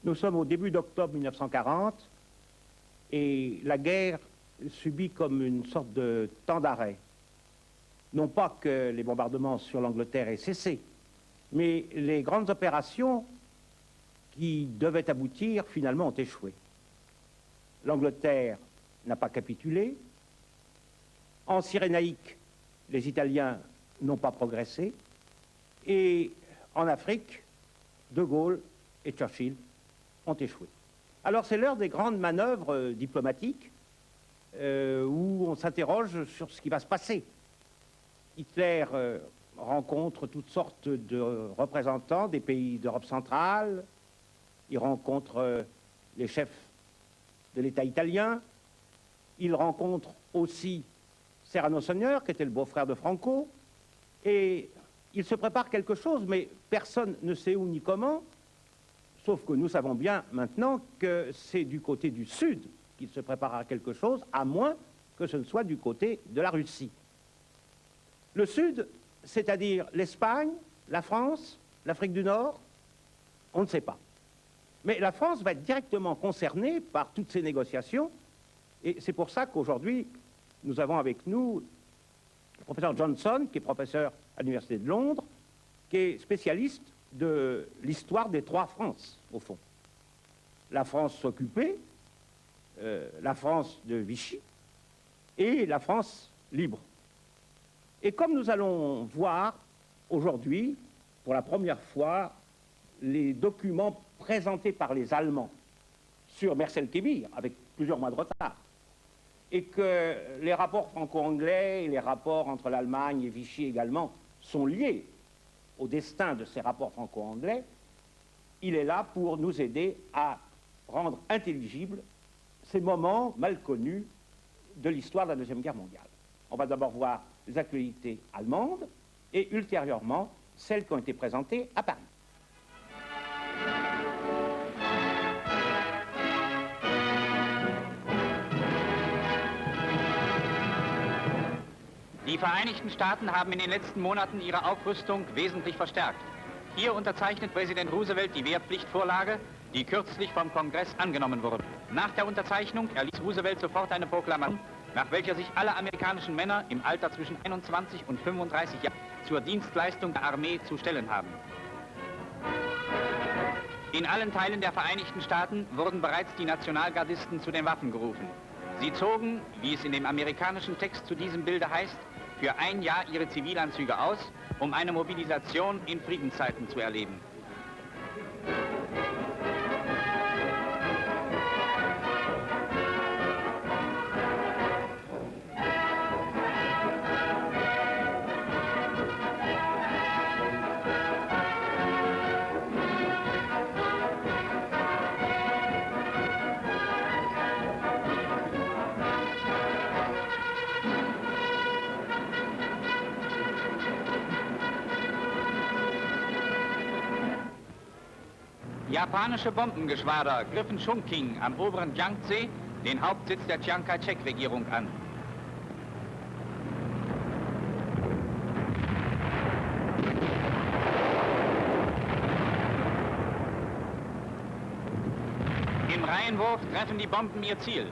Nous sommes au début d'octobre 1940 et la guerre subit comme une sorte de temps d'arrêt. Non pas que les bombardements sur l'Angleterre aient cessé, mais les grandes opérations qui devaient aboutir finalement ont échoué. L'Angleterre n'a pas capitulé. En Cyrénaïque, les Italiens n'ont pas progressé. Et en Afrique, De Gaulle et Churchill ont échoué. Alors c'est l'heure des grandes manœuvres diplomatiques où on s'interroge sur ce qui va se passer. Hitler rencontre toutes sortes de représentants des pays d'Europe centrale. Il rencontre les chefs de l'État italien. Il rencontre aussi Serrano Suñer, qui était le beau-frère de Franco. Et il se prépare quelque chose, mais personne ne sait où ni comment. Sauf que nous savons bien maintenant que c'est du côté du Sud qu'il se prépare à quelque chose, à moins que ce ne soit du côté de la Russie. Le Sud, c'est-à-dire l'Espagne, la France, l'Afrique du Nord, on ne sait pas. Mais la France va être directement concernée par toutes ces négociations, et c'est pour ça qu'aujourd'hui, nous avons avec nous le professeur Johnson, qui est professeur à l'Université de Londres, qui est spécialiste de l'histoire des trois Frances, au fond. La France occupée, la France de Vichy et la France libre. Et comme nous allons voir aujourd'hui, pour la première fois, les documents présentés par les Allemands sur Merselkebir, avec plusieurs mois de retard, et que les rapports franco-anglais et les rapports entre l'Allemagne et Vichy également sont liés au destin de ces rapports franco-anglais, il est là pour nous aider à rendre intelligibles ces moments mal connus de l'histoire de la Deuxième Guerre mondiale. On va d'abord voir les actualités allemandes et ultérieurement celles qui ont été présentées à Paris. Die Vereinigten Staaten haben in den letzten Monaten ihre Aufrüstung wesentlich verstärkt. Hier unterzeichnet Präsident Roosevelt die Wehrpflichtvorlage, die kürzlich vom Kongress angenommen wurde. Nach der Unterzeichnung erließ Roosevelt sofort eine Proklamation, nach welcher sich alle amerikanischen Männer im Alter zwischen 21 und 35 Jahren zur Dienstleistung der Armee zu stellen haben. In allen Teilen der Vereinigten Staaten wurden bereits die Nationalgardisten zu den Waffen gerufen. Sie zogen, wie es in dem amerikanischen Text zu diesem Bilde heißt, für ein Jahr ihre Zivilanzüge aus, um eine Mobilisation in Friedenszeiten zu erleben. Japanische Bombengeschwader griffen Chongqing am oberen Jiangtse, den Hauptsitz der Chiang Kai-shek-Regierung, an. Im Reihenwurf treffen die Bomben ihr Ziel.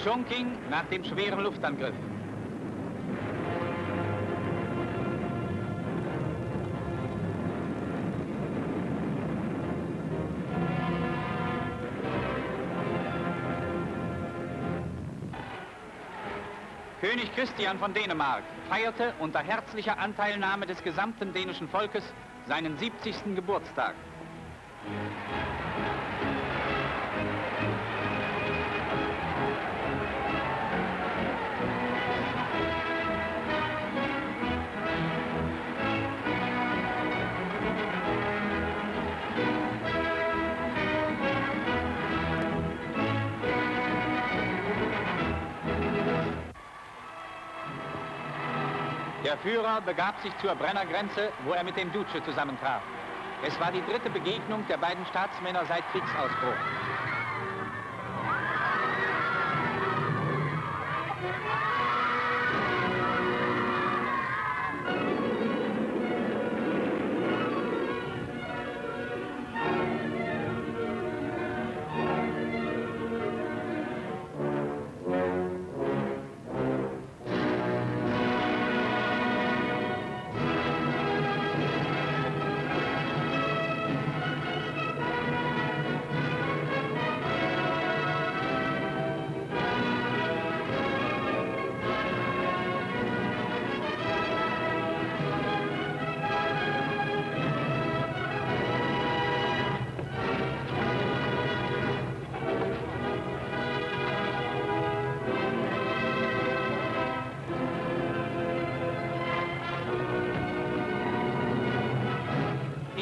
Chongqing nach dem schweren Luftangriff. König Christian von Dänemark feierte unter herzlicher Anteilnahme des gesamten dänischen Volkes seinen 70. Geburtstag. Der Führer begab sich zur Brennergrenze, wo er mit dem Duce zusammentraf. Es war die dritte Begegnung der beiden Staatmänner seit Kriegsausbruch.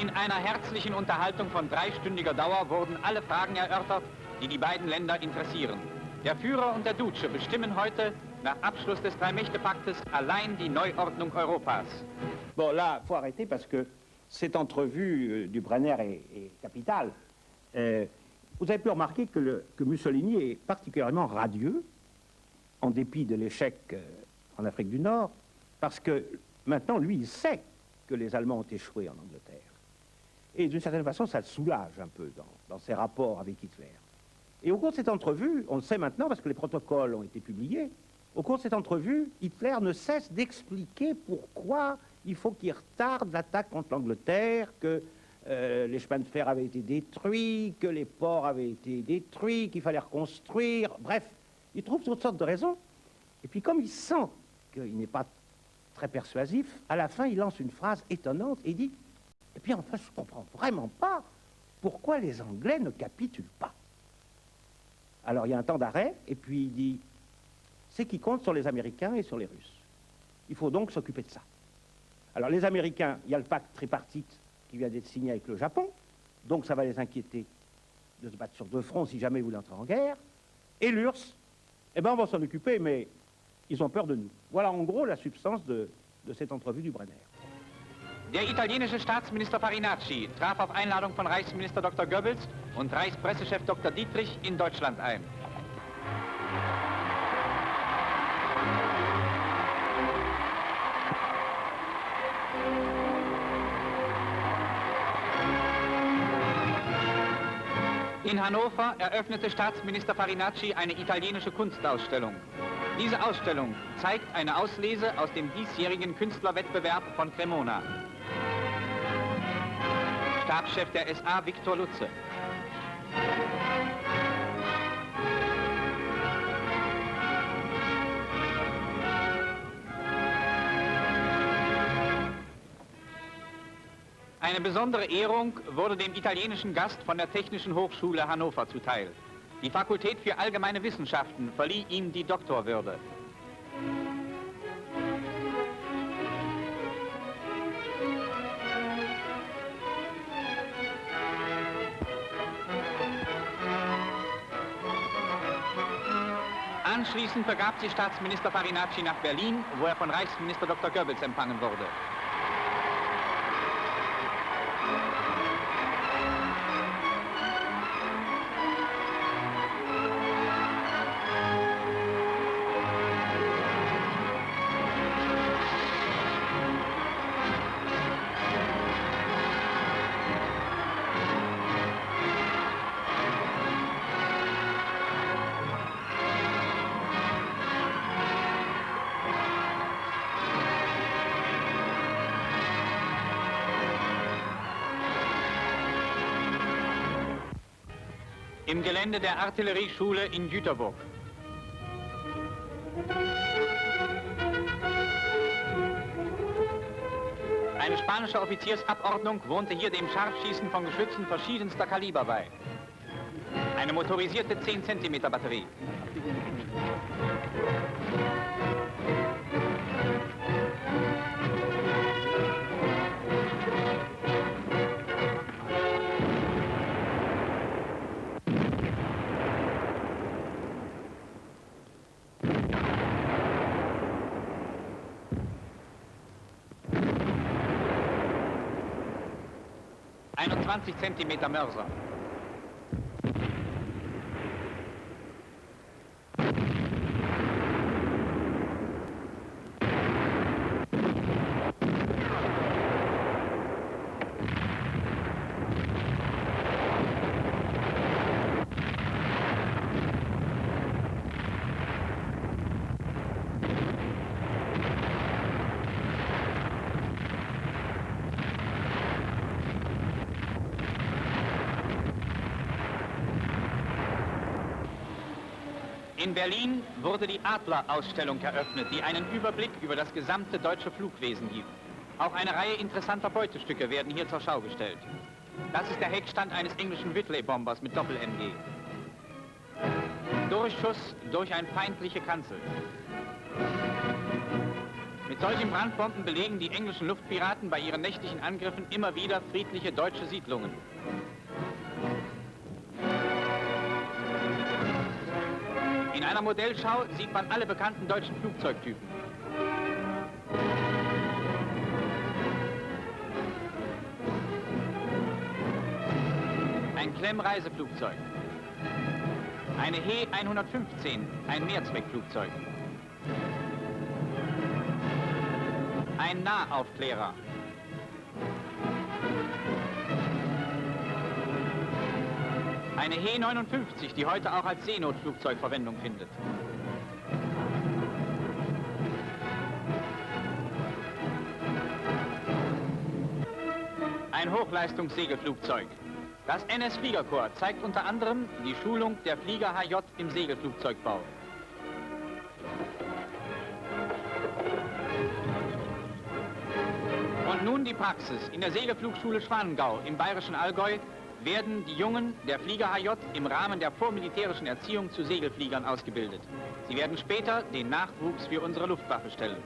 In einer herzlichen Unterhaltung von 3-stündiger Dauer wurden alle Fragen erörtert, die die beiden Länder interessieren. Der Führer und der Duce bestimmen heute, nach Abschluss des Drei-Mächte-Paktes, allein die Neuordnung Europas. Bon, là, il faut arrêter parce que cette entrevue du Brenner est capitale. Vous avez pu remarquer que Mussolini est particulièrement radieux, en dépit de l'échec en Afrique du Nord, parce que maintenant, lui, il sait que les Allemands ont échoué en Angleterre. Et d'une certaine façon, ça le soulage un peu dans ses rapports avec Hitler. Et au cours de cette entrevue, on le sait maintenant parce que les protocoles ont été publiés, au cours de cette entrevue, Hitler ne cesse d'expliquer pourquoi il faut qu'il retarde l'attaque contre l'Angleterre, que les chemins de fer avaient été détruits, que les ports avaient été détruits, qu'il fallait reconstruire. Bref, il trouve toutes sortes de raisons. Et puis comme il sent qu'il n'est pas très persuasif, à la fin, il lance une phrase étonnante et dit « Et puis enfin, je ne comprends vraiment pas pourquoi les Anglais ne capitulent pas. » Alors il y a un temps d'arrêt, et puis il dit « C'est qui compte sur les Américains et sur les Russes. Il faut donc s'occuper de ça. » Alors les Américains, il y a le pacte tripartite qui vient d'être signé avec le Japon, donc ça va les inquiéter de se battre sur deux fronts si jamais ils voulaient entrer en guerre. Et l'URSS, eh bien on va s'en occuper, mais ils ont peur de nous. Voilà en gros la substance de cette entrevue du Brenner. Der italienische Staatsminister Farinacci traf auf Einladung von Reichsminister Dr. Goebbels und Reichspressechef Dr. Dietrich in Deutschland ein. In Hannover eröffnete Staatsminister Farinacci eine italienische Kunstausstellung. Diese Ausstellung zeigt eine Auslese aus dem diesjährigen Künstlerwettbewerb von Cremona. Stabschef der SA Viktor Lutze. Eine besondere Ehrung wurde dem italienischen Gast von der Technischen Hochschule Hannover zuteil. Die Fakultät für Allgemeine Wissenschaften verlieh ihm die Doktorwürde. Anschließend begab sich Staatsminister Farinacci nach Berlin, wo er von Reichsminister Dr. Goebbels empfangen wurde. Im Gelände der Artillerieschule in Jüterburg. Eine spanische Offiziersabordnung wohnte hier dem Scharfschießen von Geschützen verschiedenster Kaliber bei. Eine motorisierte 10 cm Batterie. Ein 20 cm Mörser. In Berlin wurde die Adler-Ausstellung eröffnet, die einen Überblick über das gesamte deutsche Flugwesen gibt. Auch eine Reihe interessanter Beutestücke werden hier zur Schau gestellt. Das ist der Heckstand eines englischen Whitley-Bombers mit Doppel-MG. Durchschuss durch eine feindliche Kanzel. Mit Mit solchen Brandbomben belegen die englischen Luftpiraten bei ihren nächtlichen Angriffen immer wieder friedliche deutsche Siedlungen. In einer Modellschau sieht man alle bekannten deutschen Flugzeugtypen. Ein Klemmreiseflugzeug. Eine He 115, ein Mehrzweckflugzeug. Ein Nahaufklärer. Eine He 59, die heute auch als Seenotflugzeug Verwendung findet. Ein Hochleistungssegelflugzeug. Das NS-Fliegerkorps zeigt unter anderem die Schulung der Flieger HJ im Segelflugzeugbau. Und nun die Praxis. In der Segelflugschule Schwanengau im bayerischen Allgäu werden die Jungen der Flieger HJ im Rahmen der vormilitärischen Erziehung zu Segelfliegern ausgebildet. Sie werden später den Nachwuchs für unsere Luftwaffe stellen.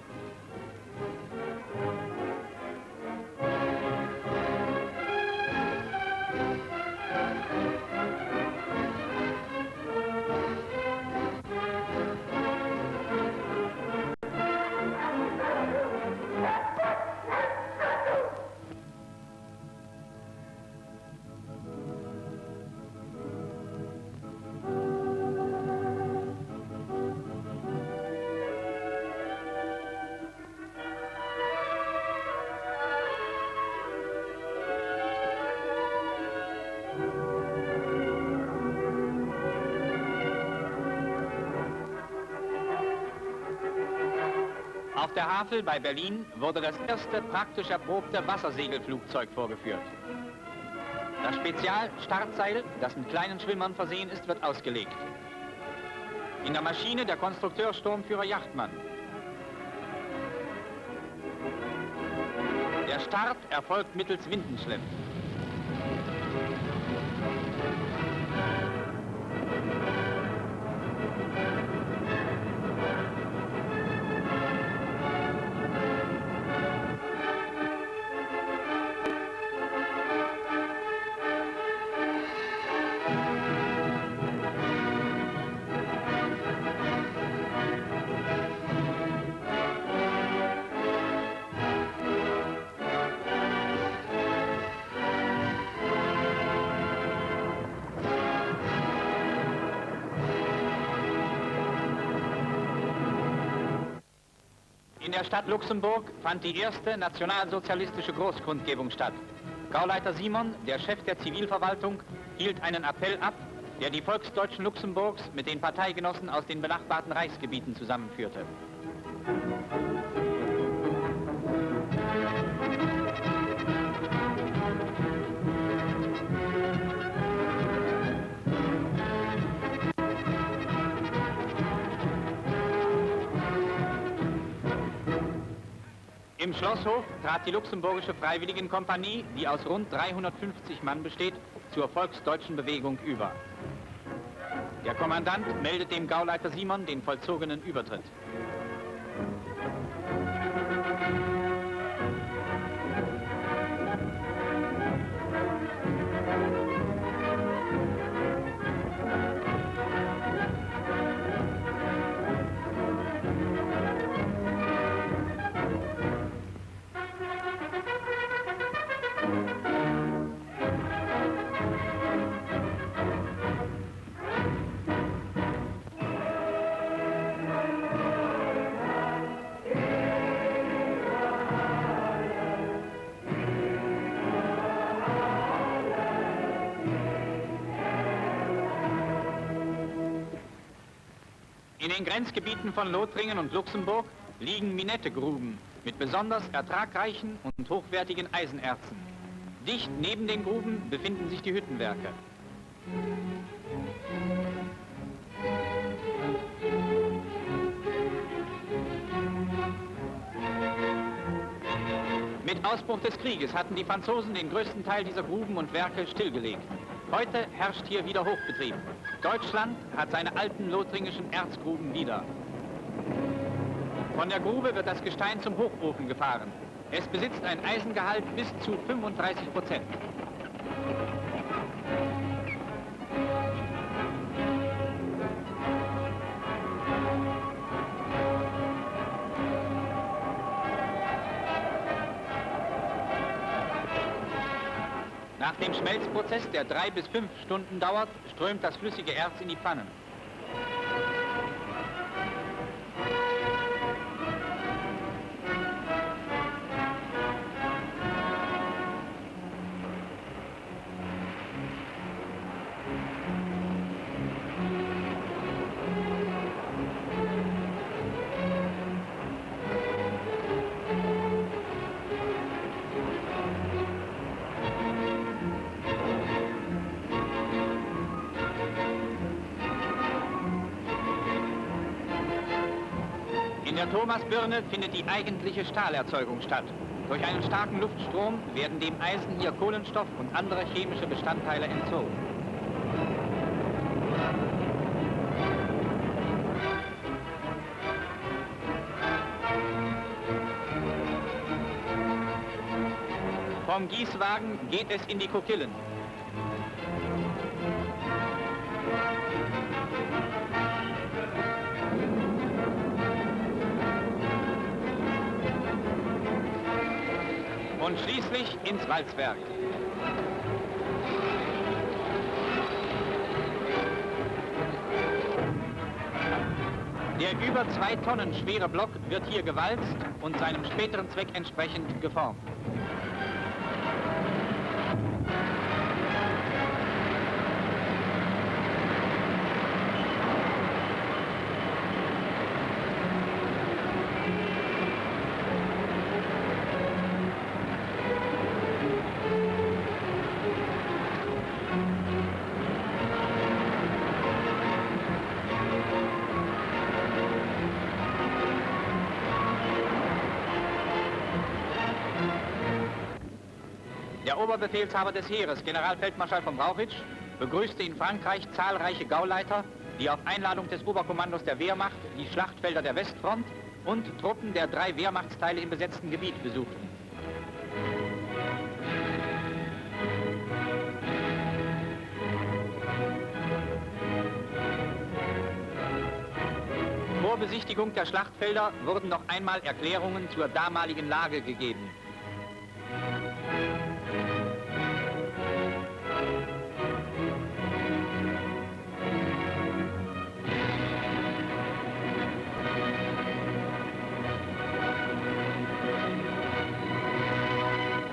Auf der Havel bei Berlin wurde das erste praktisch erprobte Wassersegelflugzeug vorgeführt. Das Spezial-Startseil, das mit kleinen Schwimmern versehen ist, wird ausgelegt. In der Maschine der Konstrukteur Sturmführer Yachtmann. Der Start erfolgt mittels Windenschlepp. In der Stadt Luxemburg fand die erste nationalsozialistische Großkundgebung statt. Gauleiter Simon, der Chef der Zivilverwaltung, hielt einen Appell ab, der die Volksdeutschen Luxemburgs mit den Parteigenossen aus den benachbarten Reichsgebieten zusammenführte. Im Schlosshof trat die luxemburgische Freiwilligenkompanie, die aus rund 350 Mann besteht, zur volksdeutschen Bewegung über. Der Kommandant meldet dem Gauleiter Simon den vollzogenen Übertritt. In den Grenzgebieten von Lothringen und Luxemburg liegen Minettegruben mit besonders ertragreichen und hochwertigen Eisenerzen. Dicht neben den Gruben befinden sich die Hüttenwerke. Mit Ausbruch des Krieges hatten die Franzosen den größten Teil dieser Gruben und Werke stillgelegt. Heute herrscht hier wieder Hochbetrieb. Deutschland hat seine alten lothringischen Erzgruben wieder. Von der Grube wird das Gestein zum Hochofen gefahren. Es besitzt ein Eisengehalt bis zu 35%. Nach dem Schmelzprozess, der 3 bis 5 Stunden dauert, strömt das flüssige Erz in die Pfannen. In der Thomasbirne findet die eigentliche Stahlerzeugung statt. Durch einen starken Luftstrom werden dem Eisen hier Kohlenstoff und andere chemische Bestandteile entzogen. Vom Gießwagen geht es in die Kokillen. Und schließlich ins Walzwerk. Der über 2 Tonnen schwere Block wird hier gewalzt und seinem späteren Zweck entsprechend geformt. Der Oberbefehlshaber des Heeres, Generalfeldmarschall von Brauchitsch, begrüßte in Frankreich zahlreiche Gauleiter, die auf Einladung des Oberkommandos der Wehrmacht die Schlachtfelder der Westfront und Truppen der 3 Wehrmachtsteile im besetzten Gebiet besuchten. Vor Besichtigung der Schlachtfelder wurden noch einmal Erklärungen zur damaligen Lage gegeben.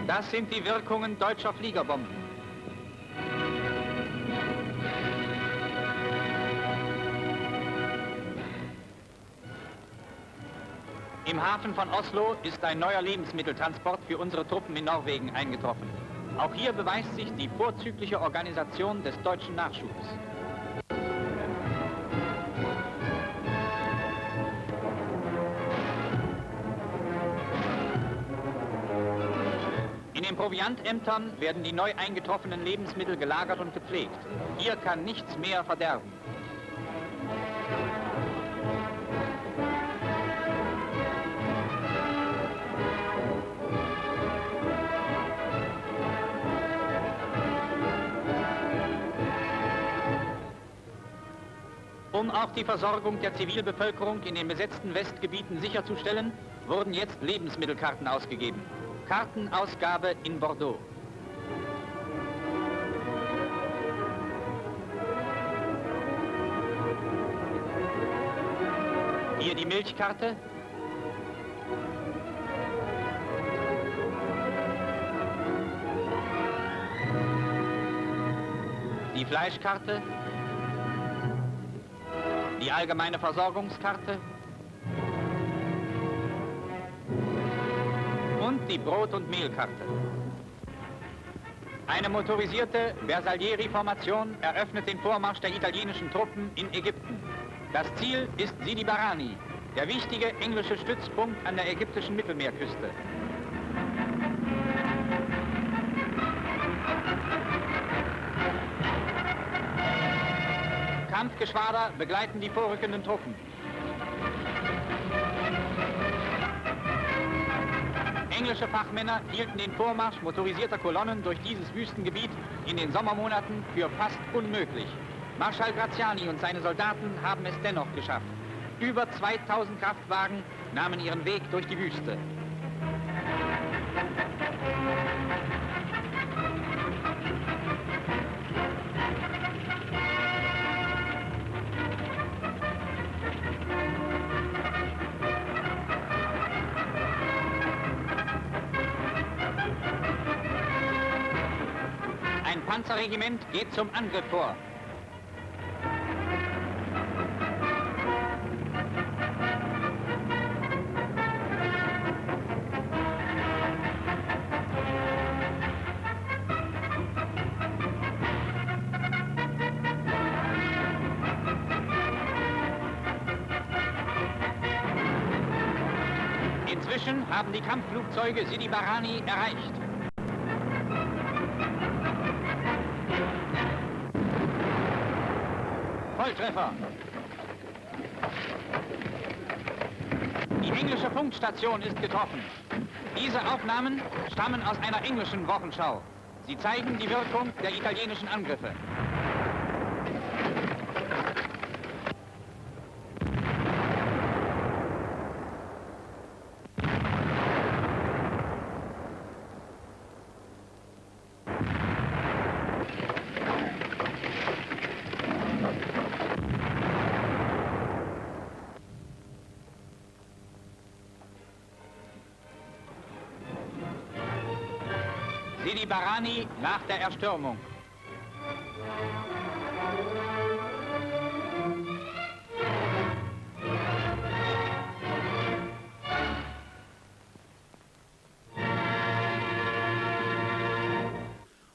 Das sind die Wirkungen deutscher Fliegerbomben. Im Hafen von Oslo ist ein neuer Lebensmitteltransport für unsere Truppen in Norwegen eingetroffen. Auch hier beweist sich die vorzügliche Organisation des deutschen Nachschubs. In den Proviantämtern werden die neu eingetroffenen Lebensmittel gelagert und gepflegt. Hier kann nichts mehr verderben. Um auch die Versorgung der Zivilbevölkerung in den besetzten Westgebieten sicherzustellen, wurden jetzt Lebensmittelkarten ausgegeben. Kartenausgabe in Bordeaux. Hier die Milchkarte. Die Fleischkarte. Die allgemeine Versorgungskarte. Und die Brot- und Mehlkarte. Eine motorisierte Bersaglieri-Formation eröffnet den Vormarsch der italienischen Truppen in Ägypten. Das Ziel ist Sidi Barrani, der wichtige englische Stützpunkt an der ägyptischen Mittelmeerküste. Kampfgeschwader begleiten die vorrückenden Truppen. Englische Fachmänner hielten den Vormarsch motorisierter Kolonnen durch dieses Wüstengebiet in den Sommermonaten für fast unmöglich. Marschall Graziani und seine Soldaten haben es dennoch geschafft. Über 2000 Kraftwagen nahmen ihren Weg durch die Wüste. Ein Panzerregiment geht zum Angriff vor. Inzwischen haben die Kampfflugzeuge Sidi Barrani erreicht. Volltreffer. Die englische Funkstation ist getroffen. Diese Aufnahmen stammen aus einer englischen Wochenschau. Sie zeigen die Wirkung der italienischen Angriffe. Sidi Barrani nach der Erstürmung.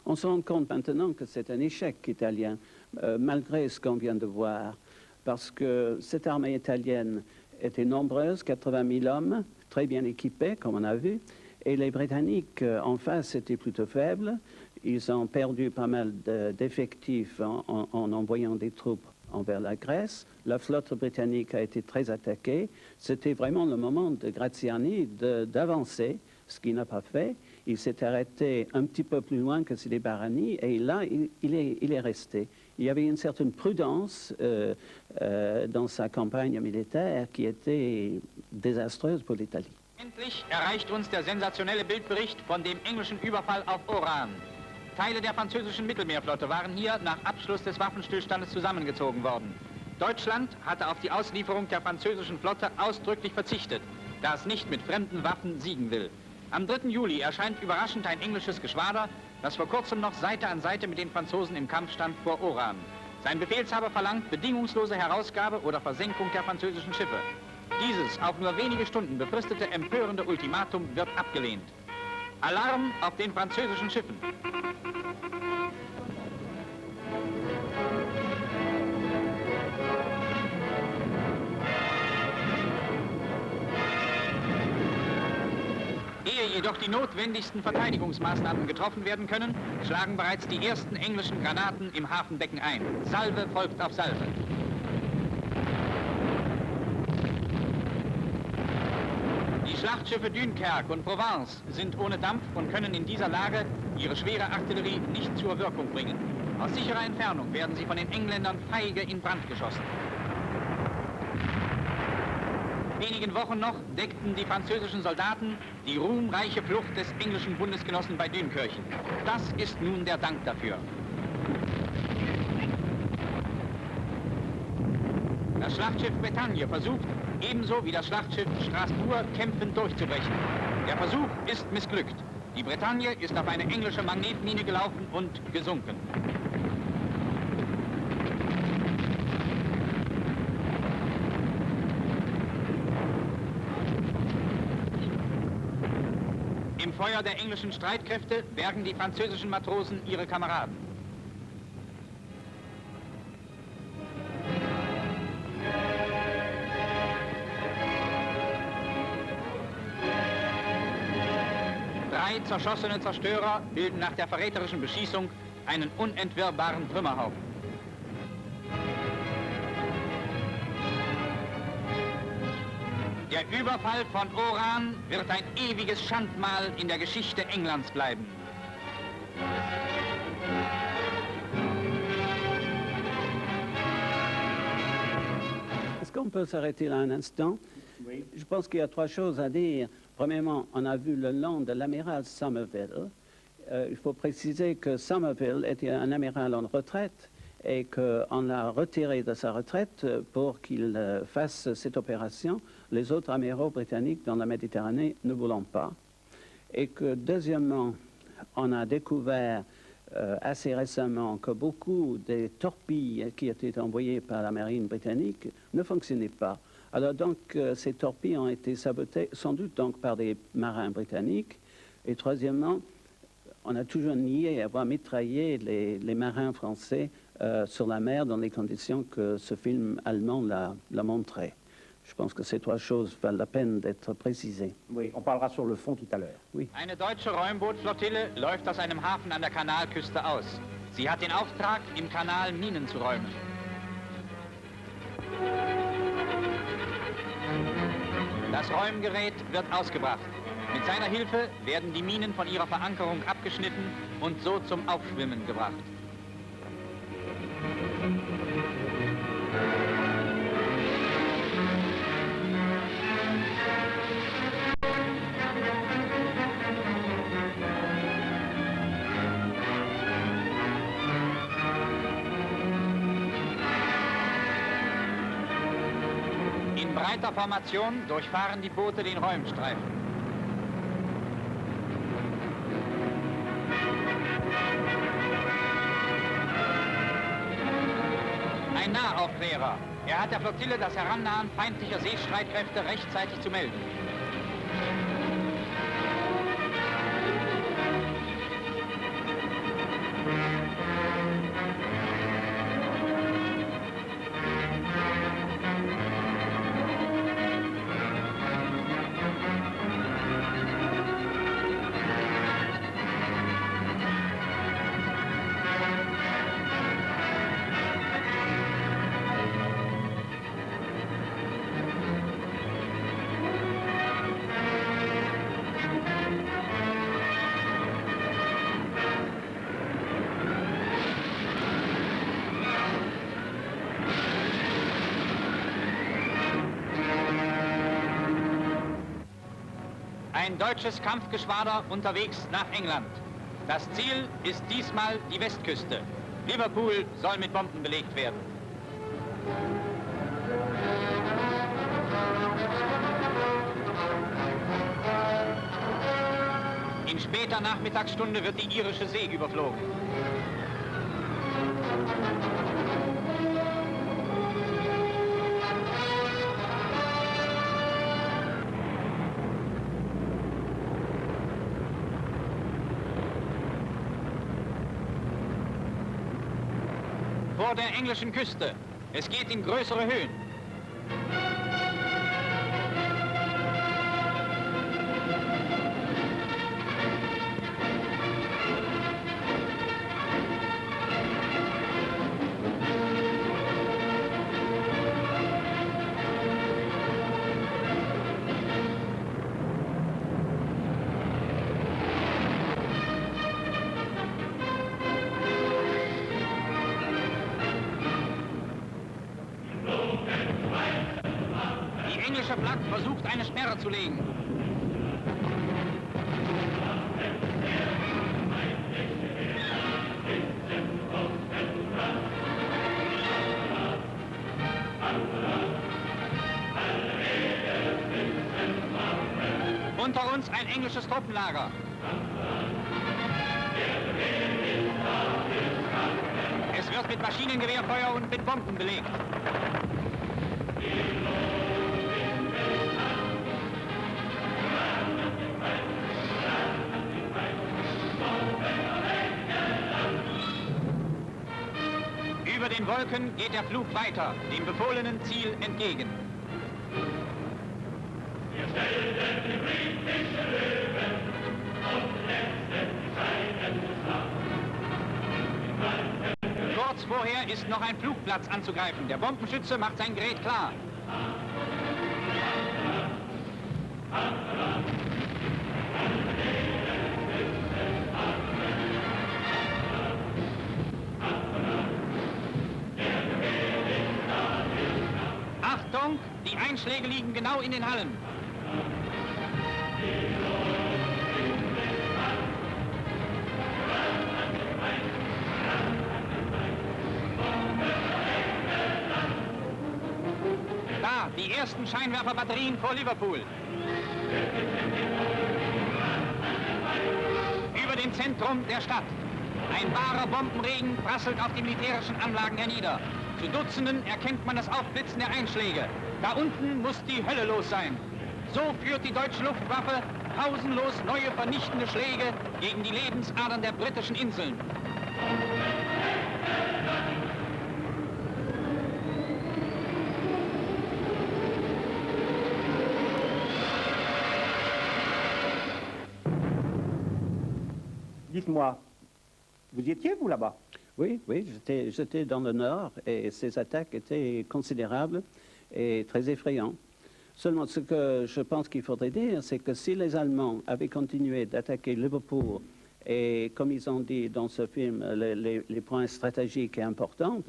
On se rend compte maintenant que c'est un échec italien, malgré ce qu'on vient de voir, parce que cette armée italienne était nombreuse, 80 000 hommes, très bien équipés, comme on a vu, et les Britanniques en face étaient plutôt faibles. Ils ont perdu pas mal d'effectifs en envoyant des troupes envers la Grèce. La flotte britannique a été très attaquée. C'était vraiment le moment de Graziani d'avancer, ce qu'il n'a pas fait. Il s'est arrêté un petit peu plus loin que Sidi Barrani, et là, il est resté. Il y avait une certaine prudence dans sa campagne militaire qui était désastreuse pour l'Italie. Endlich erreicht uns der sensationelle Bildbericht von dem englischen Überfall auf Oran. Teile der französischen Mittelmeerflotte waren hier nach Abschluss des Waffenstillstandes zusammengezogen worden. Deutschland hatte auf die Auslieferung der französischen Flotte ausdrücklich verzichtet, da es nicht mit fremden Waffen siegen will. Am 3. Juli erscheint überraschend ein englisches Geschwader, das vor kurzem noch Seite an Seite mit den Franzosen im Kampf stand vor Oran. Sein Befehlshaber verlangt bedingungslose Herausgabe oder Versenkung der französischen Schiffe. Dieses auf nur wenige Stunden befristete empörende Ultimatum wird abgelehnt. Alarm auf den französischen Schiffen. Ehe jedoch die notwendigsten Verteidigungsmaßnahmen getroffen werden können, schlagen bereits die ersten englischen Granaten im Hafenbecken ein. Salve folgt auf Salve. Die Schlachtschiffe Dunkerque und Provence sind ohne Dampf und können in dieser Lage ihre schwere Artillerie nicht zur Wirkung bringen. Aus sicherer Entfernung werden sie von den Engländern feige in Brand geschossen. Wenigen Wochen noch deckten die französischen Soldaten die ruhmreiche Flucht des englischen Bundesgenossen bei Dünkirchen. Das ist nun der Dank dafür. Das Schlachtschiff Bretagne versucht, ebenso wie das Schlachtschiff Strasbourg, kämpfend durchzubrechen. Der Versuch ist missglückt. Die Bretagne ist auf eine englische Magnetmine gelaufen und gesunken. Im Feuer der englischen Streitkräfte bergen die französischen Matrosen ihre Kameraden. Drei zerschossene Zerstörer bilden nach der verräterischen Beschießung einen unentwirrbaren Trümmerhaufen. Der Überfall von Oran wird ein ewiges Schandmal in der Geschichte Englands bleiben. Est-ce qu'on peut s'arrêter là un instant? Oui. Je pense qu'il y a trois choses à dire. Premièrement, on a vu le nom de l'amiral Somerville. Il faut préciser que Somerville était un amiral en retraite et qu'on l'a retiré de sa retraite pour qu'il fasse cette opération. Les autres amiraux britanniques dans la Méditerranée ne voulant pas. Et que deuxièmement, on a découvert assez récemment que beaucoup des torpilles qui étaient envoyées par la marine britannique ne fonctionnaient pas. Alors donc, ces torpilles ont été sabotées sans doute donc par des marins britanniques. Et troisièmement, on a toujours nié avoir mitraillé les marins français sur la mer dans les conditions que ce film allemand l'a montré. Je pense que ces trois choses valent la peine d'être précisées. Oui, on parlera sur le fond tout à l'heure. Oui. Eine deutsche Räumbootflottille läuft aus einem Hafen an der Kanalküste aus. Sie hat den Auftrag, im Kanal Minen zu räumen. Das Räumgerät wird ausgebracht. Mit seiner Hilfe werden die Minen von ihrer Verankerung abgeschnitten und so zum Aufschwimmen gebracht. In breiter Formation durchfahren die Boote den Räumstreifen. Ein Nahaufklärer. Er hat der Flottille das Herannahen feindlicher Seestreitkräfte rechtzeitig zu melden. Ein deutsches Kampfgeschwader unterwegs nach England. Das Ziel ist diesmal die Westküste. Liverpool soll mit Bomben belegt werden. In später Nachmittagsstunde wird die irische See überflogen. Vor der englischen Küste. Es geht in größere Höhen. Die englische Flak versucht, eine Sperre zu legen. Unter uns ein englisches Truppenlager. Es wird mit Maschinengewehrfeuer und mit Bomben belegt. Über den Wolken geht der Flug weiter, dem befohlenen Ziel entgegen. Wir stellen die britische Löwen und letzten Scheiden zusammen. Kurz vorher ist noch ein Flugplatz anzugreifen. Der Bombenschütze macht sein Gerät klar. Achtung, die Einschläge liegen genau in den Hallen. Da, die ersten Scheinwerferbatterien vor Liverpool. Über dem Zentrum der Stadt. Ein wahrer Bombenregen prasselt auf die militärischen Anlagen hernieder. Zu Dutzenden erkennt man das Aufblitzen der Einschläge. Da unten muss die Hölle los sein. So führt die deutsche Luftwaffe pausenlos neue vernichtende Schläge gegen die Lebensadern der britischen Inseln. Dites-moi, vous y étiez, vous, là-bas? Oui, oui, j'étais dans le nord et ces attaques étaient considérables et très effrayantes. Seulement, ce que je pense qu'il faudrait dire, c'est que si les Allemands avaient continué d'attaquer Liverpool et, comme ils ont dit dans ce film, les points stratégiques et importants,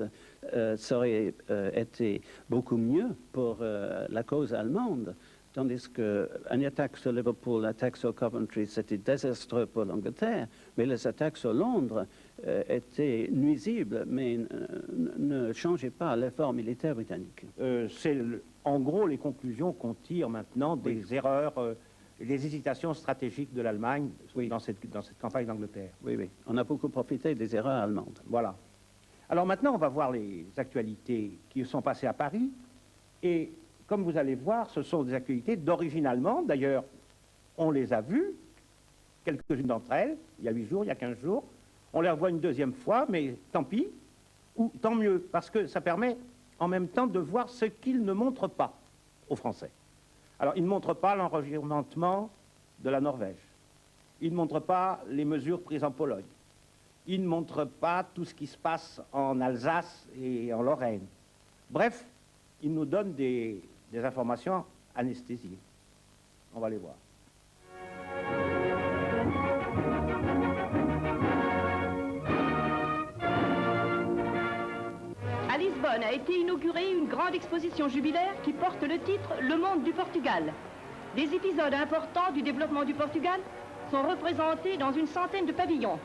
ça aurait été beaucoup mieux pour la cause allemande. Tandis qu'une attaque sur Liverpool, l'attaque sur Coventry, c'était désastreux pour l'Angleterre, mais les attaques sur Londres étaient nuisibles, mais ne changeaient pas l'effort militaire britannique. C'est en gros les conclusions qu'on tire maintenant des erreurs, des hésitations stratégiques de l'Allemagne dans cette campagne d'Angleterre. Oui, oui. On a beaucoup profité des erreurs allemandes. Voilà. Alors maintenant, on va voir les actualités qui sont passées à Paris. Et comme vous allez voir, ce sont des actualités d'origine allemande. D'ailleurs, on les a vues, quelques-unes d'entre elles, il y a 8 jours, il y a 15 jours. On les revoit une deuxième fois, mais tant pis, ou tant mieux, parce que ça permet en même temps de voir ce qu'ils ne montrent pas aux Français. Alors, ils ne montrent pas l'enregistrement de la Norvège. Ils ne montrent pas les mesures prises en Pologne. Ils ne montrent pas tout ce qui se passe en Alsace et en Lorraine. Bref, ils nous donnent des informations anesthésiées. On va les voir. À Lisbonne a été inaugurée une grande exposition jubilaire qui porte le titre « Le monde du Portugal ». Des épisodes importants du développement du Portugal sont représentés dans une centaine de pavillons.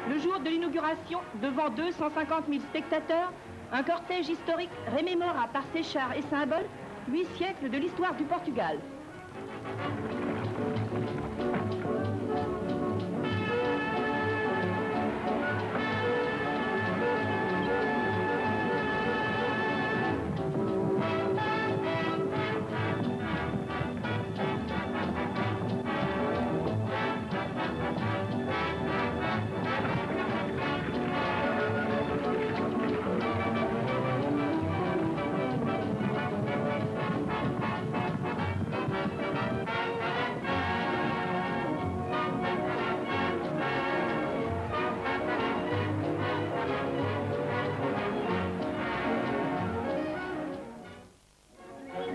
Le jour de l'inauguration, devant 250 000 spectateurs, un cortège historique remémora par ses chars et symboles 8 siècles de l'histoire du Portugal.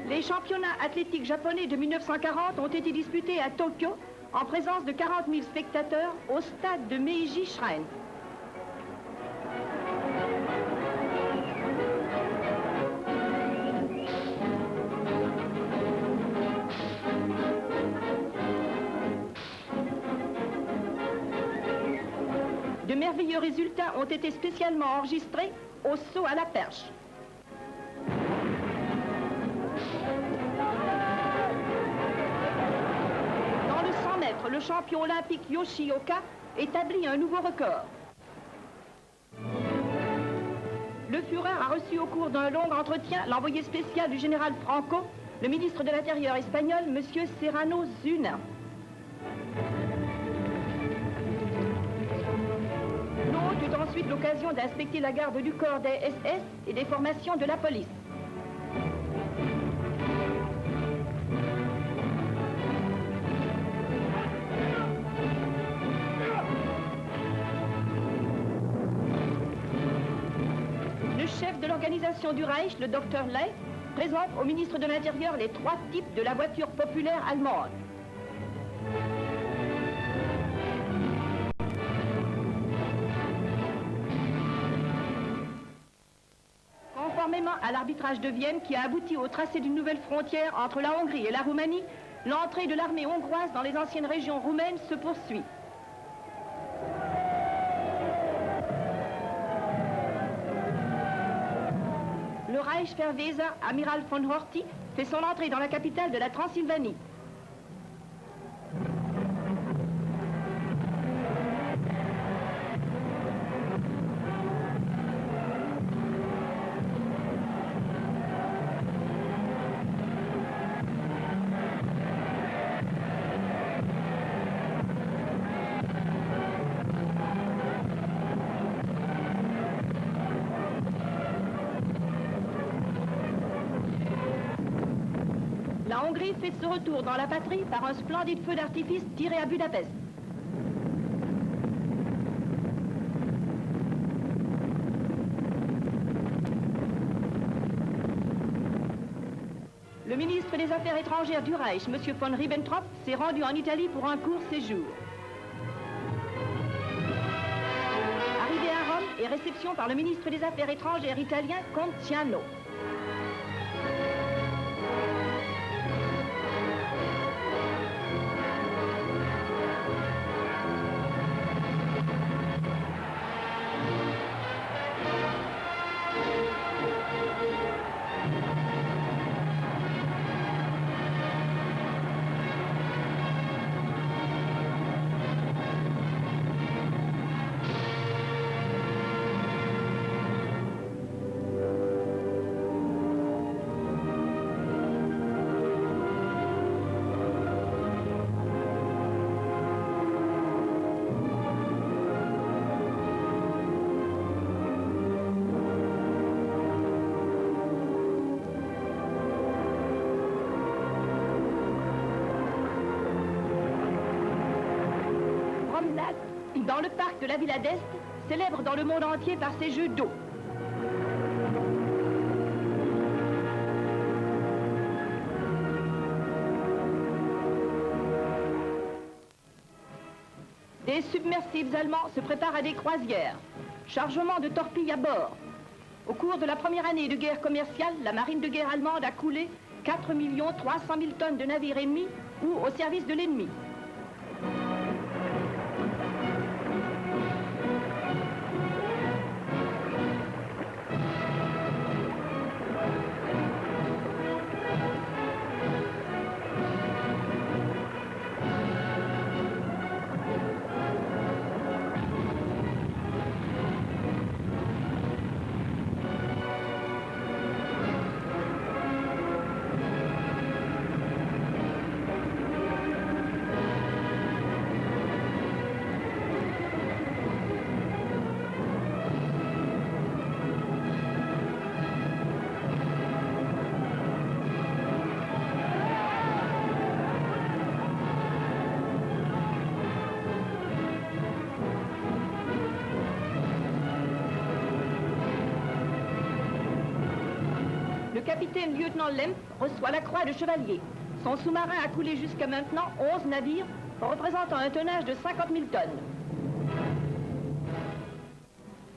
Les championnats athlétiques japonais de 1940 ont été disputés à Tokyo en présence de 40 000 spectateurs au stade de Meiji Shrine. De merveilleux résultats ont été spécialement enregistrés au saut à la perche. Dans le 100 mètres, le champion olympique Yoshioka établit un nouveau record. Le Führer a reçu au cours d'un long entretien l'envoyé spécial du général Franco, le ministre de l'Intérieur espagnol, M. Serrano Zuna. L'hôte eut ensuite l'occasion d'inspecter la garde du corps des SS et des formations de la police. le chef de l'organisation du Reich, le docteur Ley, présente au ministre de l'Intérieur les 3 types de la voiture populaire allemande. Conformément à l'arbitrage de Vienne qui a abouti au tracé d'une nouvelle frontière entre la Hongrie et la Roumanie, l'entrée de l'armée hongroise dans les anciennes régions roumaines se poursuit. Le Reichswehrweser, amiral von Horthy, fait son entrée dans la capitale de la Transylvanie. La Hongrie fait ce retour dans la patrie par un splendide feu d'artifice tiré à Budapest. Le ministre des Affaires étrangères du Reich, M. von Ribbentrop, s'est rendu en Italie pour un court séjour. Arrivé à Rome et réception par le ministre des Affaires étrangères italien, Contiano. Dans le parc de la Villa d'Este, célèbre dans le monde entier par ses jeux d'eau. Des submersibles allemands se préparent à des croisières. Chargement de torpilles à bord. Au cours de la première année de guerre commerciale, la marine de guerre allemande a coulé 4 300 000 tonnes de navires ennemis ou au service de l'ennemi. Le capitaine lieutenant Lemp reçoit la croix de chevalier. Son sous-marin a coulé jusqu'à maintenant 11 navires, représentant un tonnage de 50 000 tonnes.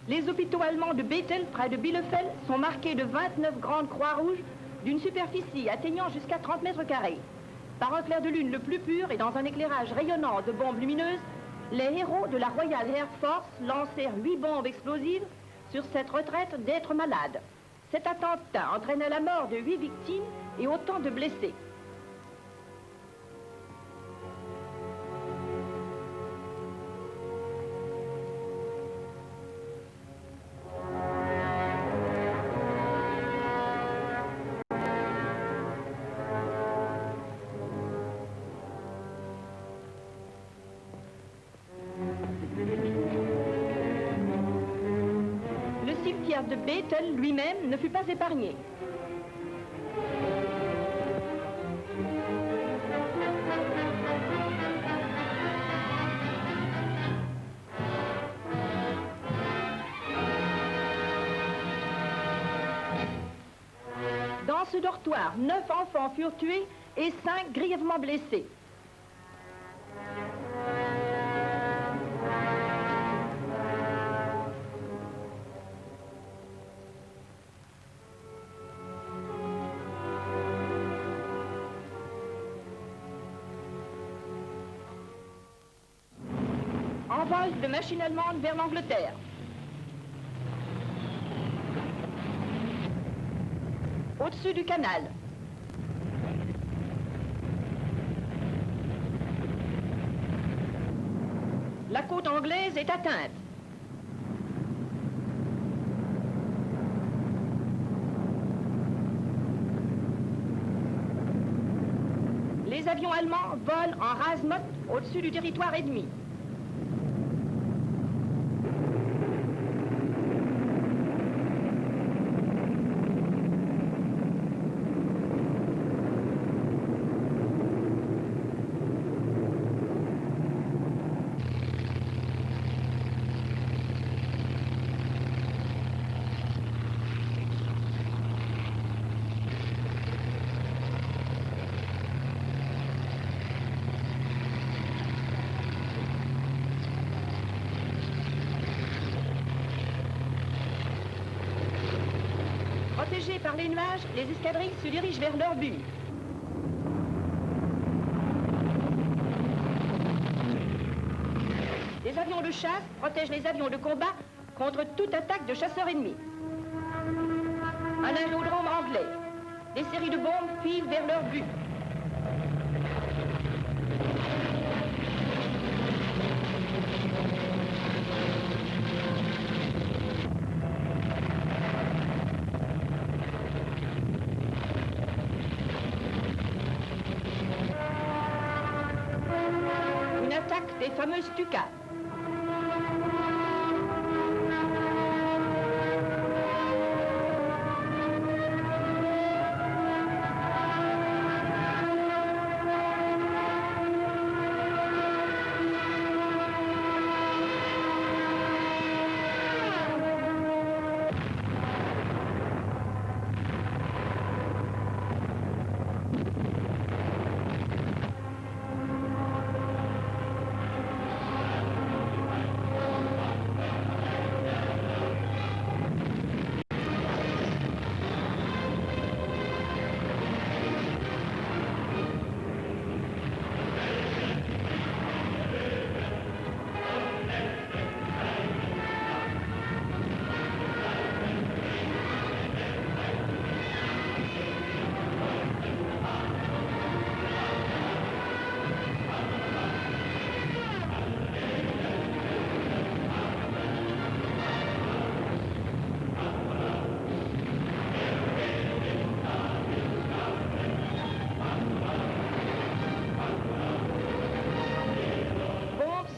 Les hôpitaux allemands de Bethel, près de Bielefeld, sont marqués de 29 grandes croix rouges d'une superficie atteignant jusqu'à 30 mètres carrés. Par un clair de lune le plus pur et dans un éclairage rayonnant de bombes lumineuses, les héros de la Royal Air Force lancèrent 8 bombes explosives sur cette retraite d'êtres malades. Cet attentat entraîna la mort de 8 victimes et autant de blessés. Le cimetière de Bethel lui-même ne fut pas épargné. Dans ce dortoir, 9 enfants furent tués et 5 grièvement blessés. Envol de machines allemandes vers l'Angleterre. Au-dessus du canal. La côte anglaise est atteinte. Les avions allemands volent en rase-motte au-dessus du territoire ennemi. Protégés par les nuages, les escadrilles se dirigent vers leur but. Les avions de chasse protègent les avions de combat contre toute attaque de chasseurs ennemis. Un aérodrome anglais. Des séries de bombes filent vers leur but. Attaque des fameuses Stuka.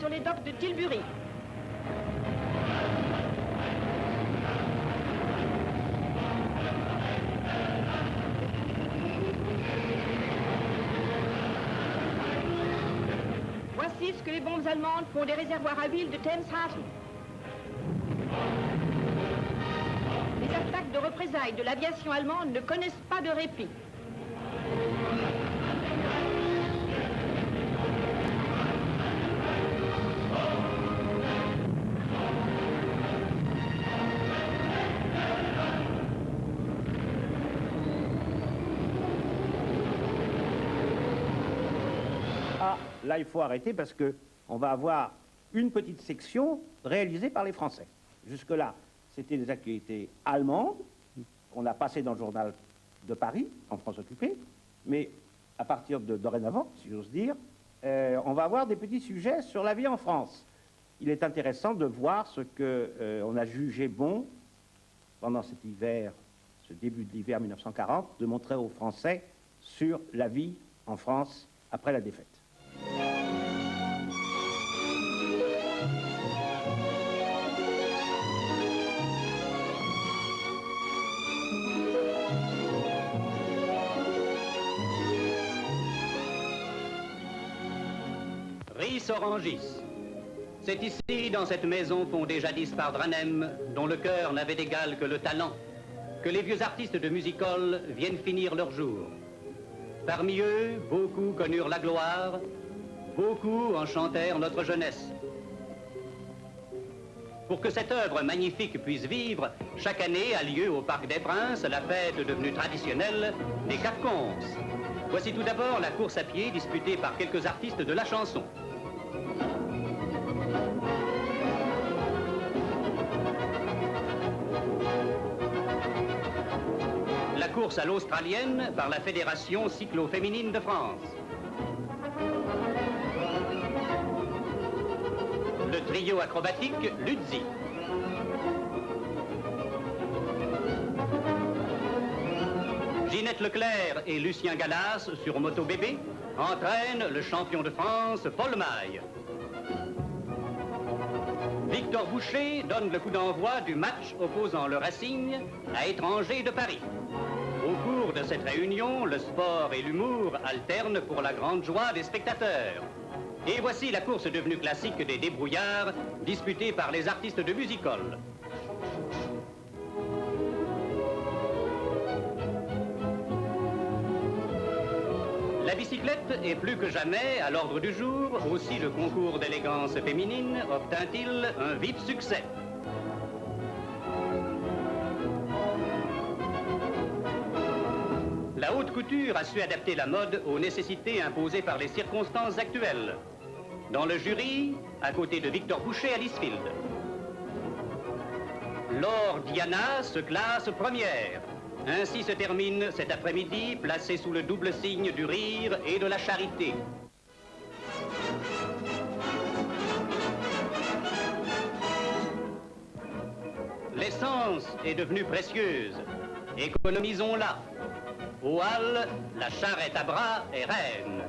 Les docks de Tilbury. Voici ce que les bombes allemandes font des réservoirs à huile de Thameshaven. Les attaques de représailles de l'aviation allemande ne connaissent pas de répit. Là, il faut arrêter parce qu'on va avoir une petite section réalisée par les Français. Jusque-là, c'était des activités allemandes qu'on a passées dans le journal de Paris, en France occupée, mais à partir de dorénavant, si j'ose dire, on va avoir des petits sujets sur la vie en France. Il est intéressant de voir ce qu'on a jugé bon pendant cet hiver, ce début de l'hiver 1940, de montrer aux Français sur la vie en France après la défaite. Ris Orangis. C'est ici, dans cette maison fondée jadis par Dranem, dont le cœur n'avait d'égal que le talent, que les vieux artistes de music-hall viennent finir leur jour. Parmi eux, beaucoup connurent la gloire, beaucoup enchantèrent notre jeunesse. Pour que cette œuvre magnifique puisse vivre, chaque année a lieu au Parc des Princes la fête devenue traditionnelle des Carcons. Voici tout d'abord la course à pied disputée par quelques artistes de la chanson. La course à l'australienne par la Fédération cyclo-féminine de France. Le trio acrobatique Luzzi. Ginette Leclerc et Lucien Gallas sur moto bébé entraînent le champion de France Paul Maille. Victor Boucher donne le coup d'envoi du match opposant le Racing à Étrangers de Paris. Au cours de cette réunion, le sport et l'humour alternent pour la grande joie des spectateurs. Et voici la course devenue classique des débrouillards, disputée par les artistes de music-hall. La bicyclette est plus que jamais à l'ordre du jour, aussi le concours d'élégance féminine obtint-il un vif succès. La haute couture a su adapter la mode aux nécessités imposées par les circonstances actuelles. Dans le jury, à côté de Victor Boucher à Lisfield. Laure Diana se classe première. Ainsi se termine cet après-midi, placé sous le double signe du rire et de la charité. L'essence est devenue précieuse. Économisons-la. Aux Halles, la charrette à bras est reine.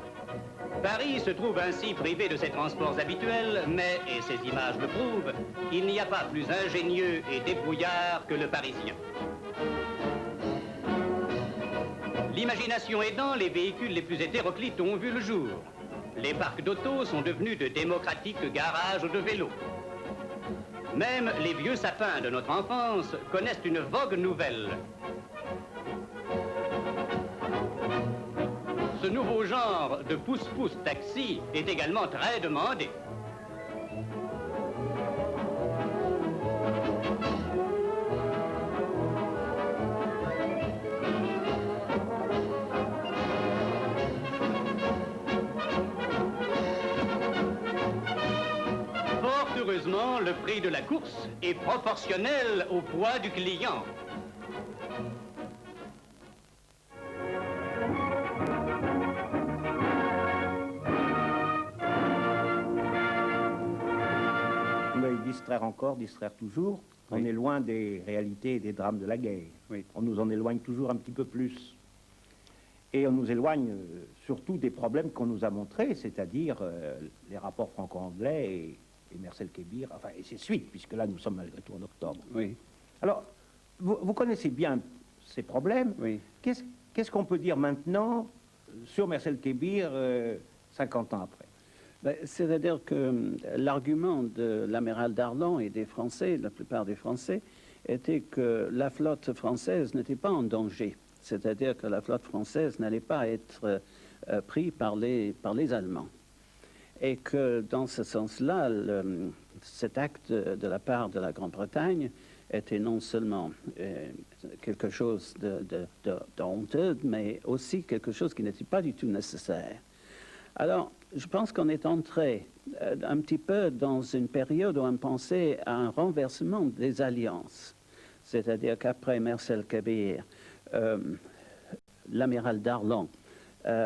Paris se trouve ainsi privé de ses transports habituels, mais, et ces images le prouvent, il n'y a pas plus ingénieux et débrouillard que le Parisien. L'imagination aidant, les véhicules les plus hétéroclites ont vu le jour. Les parcs d'auto sont devenus de démocratiques garages de vélos. Même les vieux sapins de notre enfance connaissent une vogue nouvelle. Ce nouveau genre de pousse-pousse taxi est également très demandé. Fort heureusement, le prix de la course est proportionnel au poids du client. Distraire toujours. Oui. On est loin des réalités et des drames de la guerre. Oui. On nous en éloigne toujours un petit peu plus. Et on nous éloigne surtout des problèmes qu'on nous a montrés, c'est-à-dire les rapports franco-anglais et Mercel-Kébir, enfin, et ses suites, puisque là, nous sommes malgré tout en octobre. Oui. Alors, vous connaissez bien ces problèmes. Oui. Qu'est-ce qu'on peut dire maintenant sur Mercel-Kébir 50 ans après? C'est-à-dire que l'argument de l'amiral Darlan et des Français, la plupart des Français, était que la flotte française n'était pas en danger. C'est-à-dire que la flotte française n'allait pas être prise par les Allemands. Et que dans ce sens-là, cet acte de la part de la Grande-Bretagne était non seulement quelque chose de honteux, mais aussi quelque chose qui n'était pas du tout nécessaire. Alors, je pense qu'on est entré un petit peu dans une période où on pensait à un renversement des alliances. C'est-à-dire qu'après Mercel-Kébir, l'amiral Darlan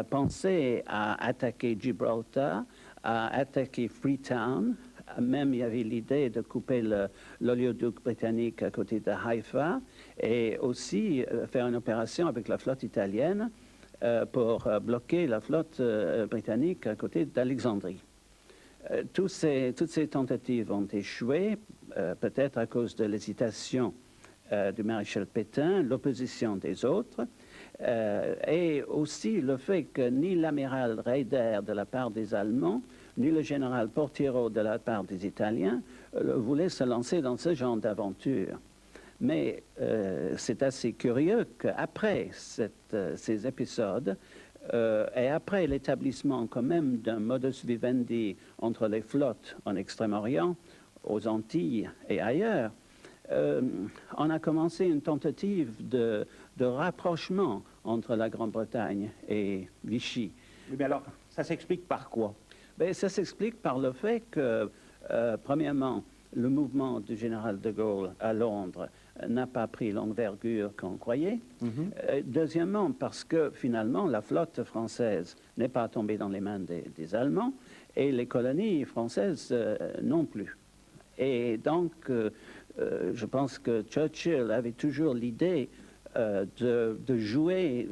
pensait à attaquer Gibraltar, à attaquer Freetown. Même il y avait l'idée de couper l'oléoduc britannique à côté de Haïfa et aussi faire une opération avec la flotte italienne pour bloquer la flotte britannique à côté d'Alexandrie. Toutes ces tentatives ont échoué, peut-être à cause de l'hésitation du maréchal Pétain, l'opposition des autres, et aussi le fait que ni l'amiral Raeder de la part des Allemands, ni le général Portiero de la part des Italiens voulaient se lancer dans ce genre d'aventure. Mais c'est assez curieux qu'après ces épisodes, et après l'établissement quand même d'un modus vivendi entre les flottes en Extrême-Orient, aux Antilles et ailleurs, on a commencé une tentative de rapprochement entre la Grande-Bretagne et Vichy. Oui, mais alors, ça s'explique par quoi? Ben, ça s'explique par le fait que, premièrement, le mouvement du général de Gaulle à Londres n'a pas pris l'envergure qu'on croyait. Deuxièmement, parce que finalement, la flotte française n'est pas tombée dans les mains des Allemands et les colonies françaises non plus. Et donc, je pense que Churchill avait toujours l'idée de jouer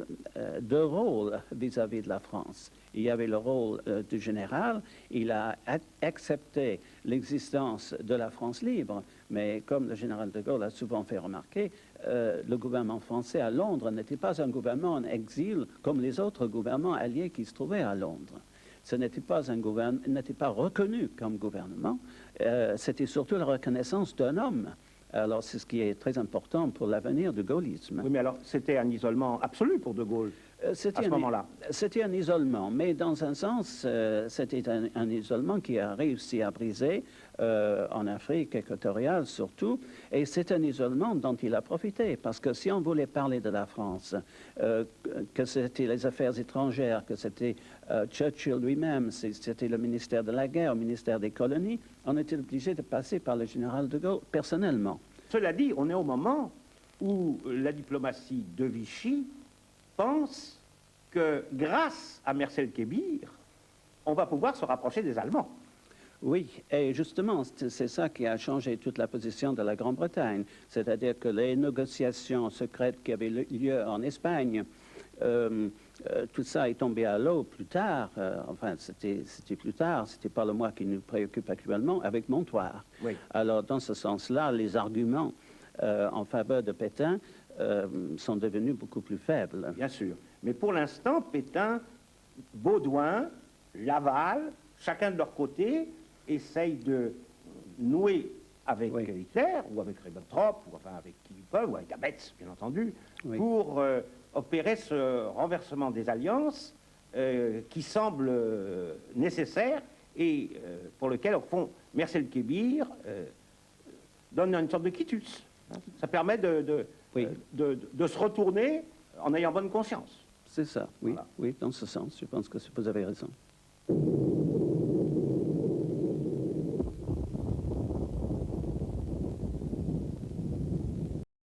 deux rôles vis-à-vis de la France. Il y avait le rôle du général, il a accepté l'existence de la France libre, mais comme le général de Gaulle a souvent fait remarquer, le gouvernement français à Londres n'était pas un gouvernement en exil comme les autres gouvernements alliés qui se trouvaient à Londres. Ce n'était pas un gouvernement, n'était pas reconnu comme gouvernement, c'était surtout la reconnaissance d'un homme. Alors, c'est ce qui est très important pour l'avenir du gaullisme. Oui, mais alors, c'était un isolement absolu pour De Gaulle à ce moment-là. C'était un isolement, mais dans un sens, c'était un isolement qui a réussi à briser en Afrique équatoriale surtout, et c'est un isolement dont il a profité, parce que si on voulait parler de la France, que c'était les affaires étrangères, que c'était Churchill lui-même, c'était le ministère de la guerre, le ministère des colonies, on était obligé de passer par le général de Gaulle personnellement. Cela dit, on est au moment où la diplomatie de Vichy pense que grâce à Marcel Kébir, on va pouvoir se rapprocher des Allemands. Oui, et justement, c'est ça qui a changé toute la position de la Grande-Bretagne. C'est-à-dire que les négociations secrètes qui avaient lieu en Espagne, tout ça est tombé à l'eau plus tard. Enfin, c'était plus tard, c'était pas le moi qui nous préoccupe actuellement, avec Montoire. Oui. Alors, dans ce sens-là, les arguments en faveur de Pétain sont devenus beaucoup plus faibles. Bien sûr. Mais pour l'instant, Pétain, Baudouin, Laval, chacun de leur côté, essayent de nouer avec Hitler, ou avec Ribbentrop, ou enfin avec qui ils peuvent, ou avec Abetz, bien entendu, pour opérer ce renversement des alliances qui semble nécessaire et pour lequel, au fond, Marcel Kébir donne une sorte de quitus. Ça permet de se retourner en ayant bonne conscience. C'est ça, oui, Voilà. oui, dans ce sens, je pense que vous avez raison.